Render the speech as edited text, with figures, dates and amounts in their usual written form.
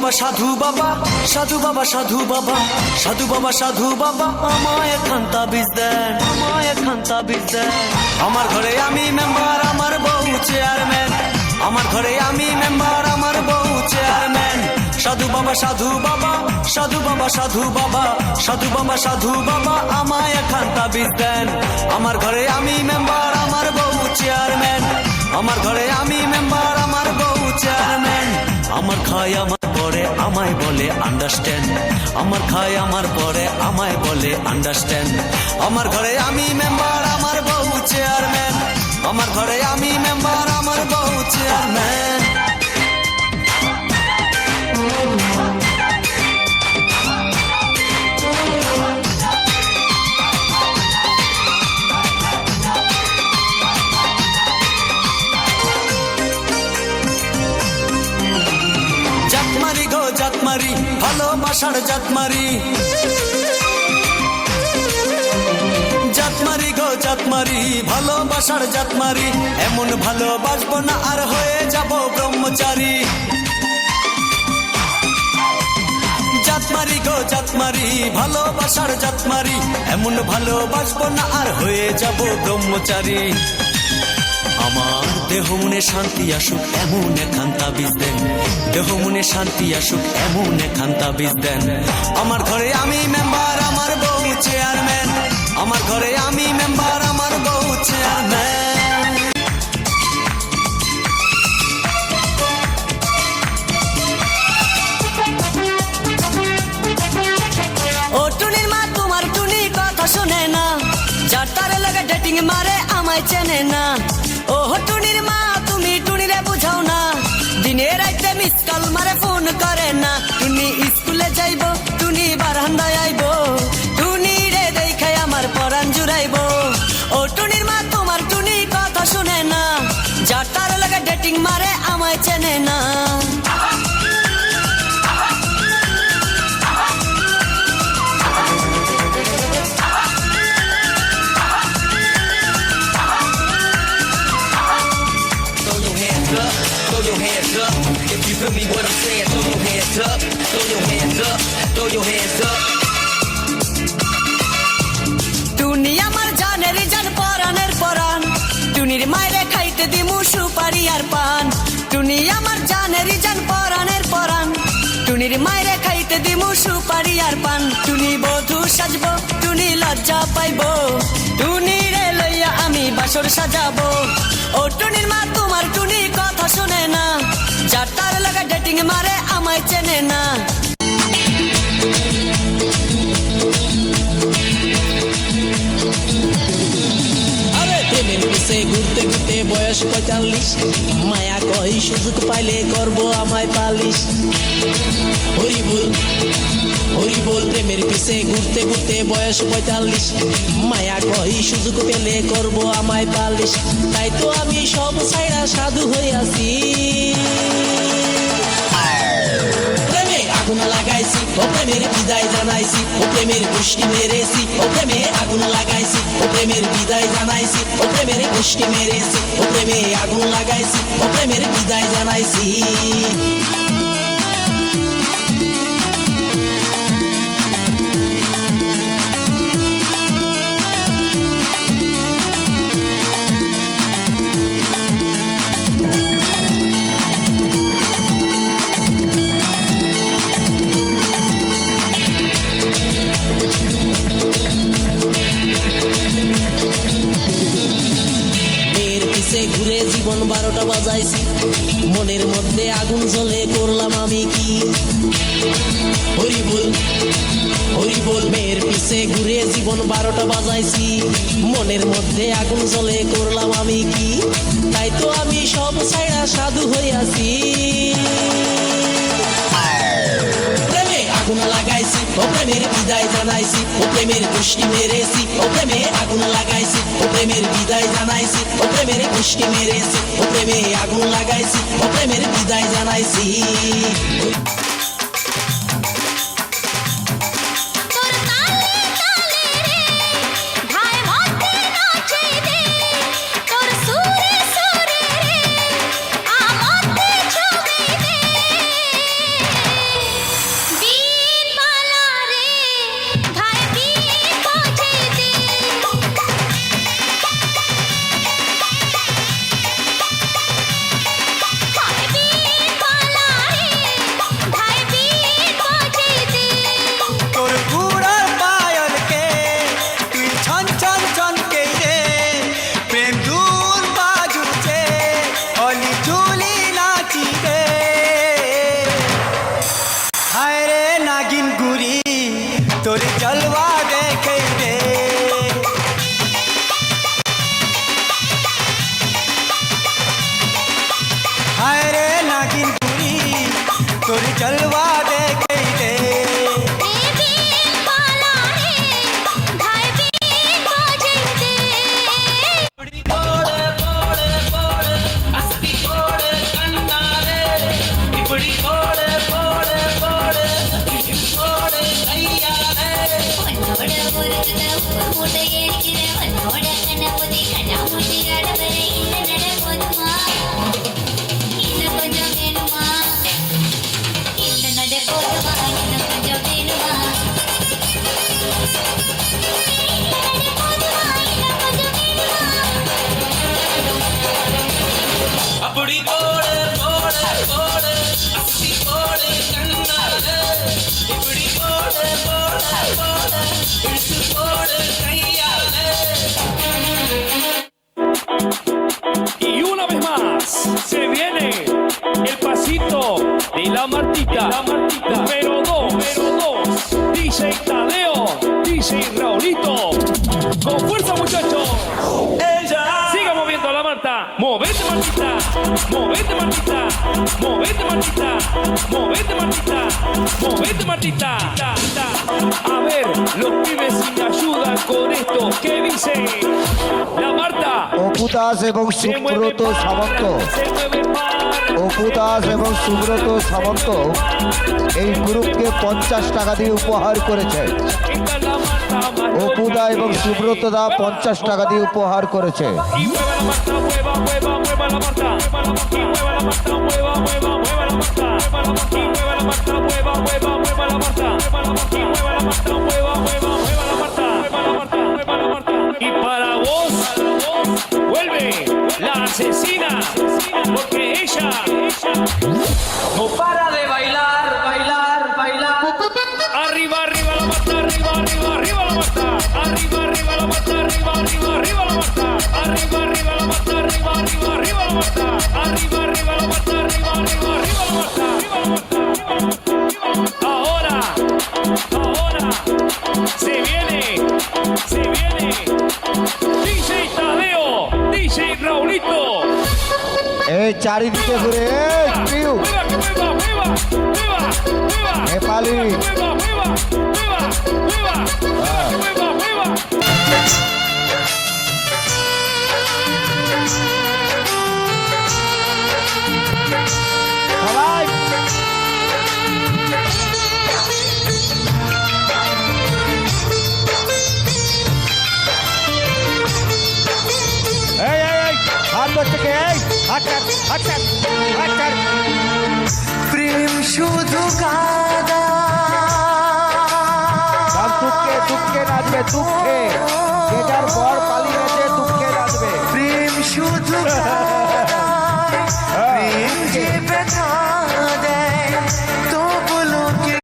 বাবা সাধু বাবা, সাধু বাবা সাধু বাবা, সাধু বাবা সাধু বাবা, আমায় একখান তাবিজ দেন, আমায় একখান তাবিজ দেন। আমার ঘরে আমি মেম্বার, আমার বউ চেয়ারম্যান, আমার ঘরে আমি মেম্বার, আমার বউ চেয়ারম্যান। সাধু বাবা সাধু বাবা, সাধু বাবা সাধু বাবা, সাধু বাবা সাধু বাবা, আমায় একখান তাবিজ দেন। আমার ঘরে আমি মেম্বার, আমার বউ চেয়ারম্যান, আমার ঘরে আমি মেম্বার, আমার বউ চেয়ারম্যান। আমার খায় আমার পরে আমায় বলে আন্ডারস্ট্যান্ড, আমার খায় আমার পরে আমায় বলে আন্ডারস্ট্যান্ড। আমার ঘরে আমি মেম্বার, আমার বউ চেয়ারম্যান, আমার ঘরে আমি মেম্বার, আমার বউ চেয়ারম্যান। জাতমারি গো জাতমারি, ভালোবাসার জাতমারি, জাতমারি গো জাতমারি, ভালোবাসার জাতমারি। এমন ভালোবাসবো না আর হয়ে যাব ব্রহ্মচারী। জাতমারি গো জাতমারি, ভালোবাসার জাতমারি, এমন ভালোবাসবো না আর হয়ে যাব ব্রহ্মচারী। আমার দেহ মনে শান্তি আসুক এমন একখান তাবিজ দেন, দেহ মনে শান্তি আসুক এমন একখান তাবিজ দেন। আমার ঘরে আমি মেম্বার, আমার বউ চেয়ারম্যান, আমার ঘরে আমি মেম্বার, আমার বউ চেয়ারম্যান। ও টুনির মা তোমার টুনি কথা শোনে না, যার তারে লাগে ডেটিং মারে আমায় চেনে না। ও টুনির মা তুমি টুনিরে বুঝাও না, দিনে রাইতে মিস কল মারে ফোন করে না। টুনি স্কুলে যাইব, টুনি বারান্দায় আইব, টুনি রে দেখে আমার পরাণ জুড়াইব। ও টুনির মা তোমার টুনি কথা শুনে না, যার তার লাগে ডেটিং মারে আমায় চেনে না। Throw your hands up, if you feel me what I'm saying. Throw your hands up, throw your hands up, throw your hands up. টুনি আমার জানের জান, পরাণের পরাণ, টুনির মায়েরে খাইতে দিমু সুপারি আর পান। টুনি আমার জানের জান, পরাণের পরাণ, টুনির মায়েরে খাইতে দিমু সুপারি আর পান। টুনি বধূ সাজবো, টুনি লজ্জা পাইবো, টুনি রে লইয়া আমি বাসর সাজাবো। ও টুনির মা তোমার টুনি কথা শোনে না, যার তার লাগা ডেটিং মারে আমায় চেনে না। প্রেমের পিছে ঘুরতে ঘুরতে বয়স 45, মায়া কই সুযোগ পাইলে করব আমায় পালিশ। হরি বল হরি বল, প্রেমের পিছে ঘুরতে ঘুরতে বয়স 45, মায়া কই সুযোগ পেলে করব আমায় পালিশ। তাই তো আমি সব ছাইড়া সাধু হইয়াছি, প্রেমে আগুন লাগাইছি, ও প্রেমের বিদায় জানাইছি, ও প্রেমের গোষ্ঠী মেরেছি, ও প্রেমে আগুন লাগাইছি, ও প্রেমের বিদায় জানাইছি, ও প্রেমের গোষ্ঠী মেরেছি, ও প্রেমে আগুন লাগাইছি, ও প্রেমের বিদায় জানাইছি। ঘুরে জীবন 12টা বাজাইছি, মনের মধ্যে আগুন জ্বলে করলাম আমি কি। হরি বল হরি বল, মেয়ের পিছে ঘুরে জীবন 12টা বাজাইছি, মনের মধ্যে আগুন জ্বলে করলাম আমি কি। তাই তো আমি সব ছাইড়া সাধু হইয়াছি, প্রেমে আগুন লাগাইছি, ও প্রেমের বিদায় জানাইছি, ও প্রেমের গোষ্ঠী মেরেছি, ও প্রেমে আগুন লাগাইছি, ও প্রেমের বিদায় জানাইছি, ও প্রেমের গোষ্ঠী মেরেছি, ও প্রেমে আগুন লাগাইছি, ও প্রেমের বিদায় জানাইছি। ಮೂಟೆಗೆ ನೋಡ ಗಣಪತಿ ಕಣ್ಣ ಮುಟ್ಟಿಗಾಡಬರೆ ಇಲ್ಲ ನಡೆಬೋದುಮಾ ಇನ್ನು ಕೊಂಚ ಮೇಲುಮಾ ಇಲ್ಲ ನಡೆಬೋದುಮಾ ಇನ್ನು ಕೊಂಚ ಮೇಲುಮಾ அப்படி போடு போடு போடு அப்படி போடு கண்ணாலே இப்படி போடு போடு போடு இழுத்து போடு கையாலே Y una vez más se viene el pasito de la Martita, número 2, DJ Tadeo, DJ Raulito. Con fuerza muchachos. Siga moviendo la Marta. Movete Martita, movete Martita, movete Martita, movete Martita, movete Martita. A ver, los pibes si me ayudan con esto. ¿Qué dice? La Marta. Apu Das এবং Se mueve Subrata সামন্ত para, se mueve para. Apu Das এবং সুব্রত সামন্ত এই গ্রুপকে 50 টাকা দিয়ে উপহার করেছে। Esta es la Marta más Apu দা এবং সুব্রত দা 50 টাকা দিয়ে উপহার করেছে। Y mueva la Marta, mueva, mueva, mueva la Marta. Y mueva la Marta, mueva, mueva, mueva la Marta. Y mueva la Marta, mueva, mueva, mueva la Marta. Y mueva la Marta, mueva, mueva, mueva la Marta. Mueva la Marta, mueva la Marta. Y para vos, vuelve la asesina, porque ella no para de bailar, bailar, bailar. Arriba, arriba la Marta, arriba, arriba, arriba la Marta. Arriba, arriba la Marta, arriba, arriba, arriba la Marta. Arriba, arriba la Marta, arriba, arriba, arriba la Marta. Arriba, arriba la Marta, arriba, arriba, arriba la Marta. Ahora, ahora, se viene, DJ Tadeo, DJ Raulito. এই চারিদিকে ঘুরে এই Piu Mueva, que mueva, mueva, mueva, mueva. Nepali Mueva, mueva, mueva, mueva, mueva, mueva, mueva. সবাই এই এই এই হাত ধরছে কে এই হাত ছাড় হাত ছাড় হাত ছাড় প্রেম শুধু কাদা সব দুঃখে দুঃখে নাচবে দুঃখে যে যার বর পালিয়ে গেছে দুঃখে নাচবে প্রেম শুধু কাদা